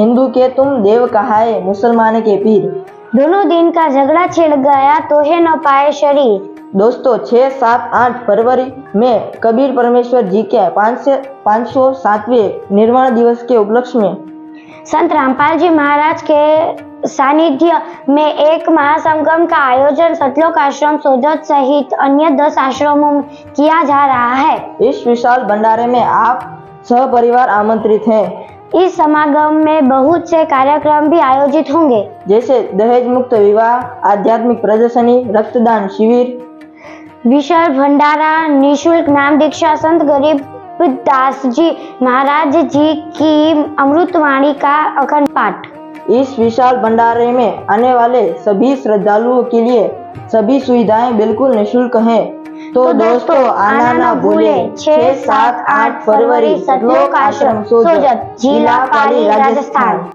हिंदू के तुम देव कहाए, मुसलमान के पीर। दोनों दिन का झगड़ा छिड़ गया तो है न पाए शरीर। दोस्तों 6, 7, 8 फरवरी में कबीर परमेश्वर जी के 507वें निर्वाण दिवस के उपलक्ष्य में संत रामपाल जी महाराज के सानिध्य में एक महासंगम का आयोजन सतलोक आश्रम सोजत सहित अन्य 10 आश्रमों में किया जा रहा है। इस विशाल भंडारे में आप सहपरिवार आमंत्रित हैं। इस समागम में बहुत से कार्यक्रम भी आयोजित होंगे, जैसे दहेज मुक्त विवाह, आध्यात्मिक प्रदर्शनी, रक्तदान शिविर, विशाल भंडारा, निःशुल्क नाम दीक्षा, संत गरीब दास जी महाराज जी की अमृतवाणी का अखंड पाठ। इस विशाल भंडारे में आने वाले सभी श्रद्धालुओं के लिए सभी सुविधाएं बिल्कुल निःशुल्क हैं। तो दोस्तों आना ना भूलें। 6, 7, 8 फरवरी सतलोक आश्रम सोजत, जिला पाली, राजस्थान।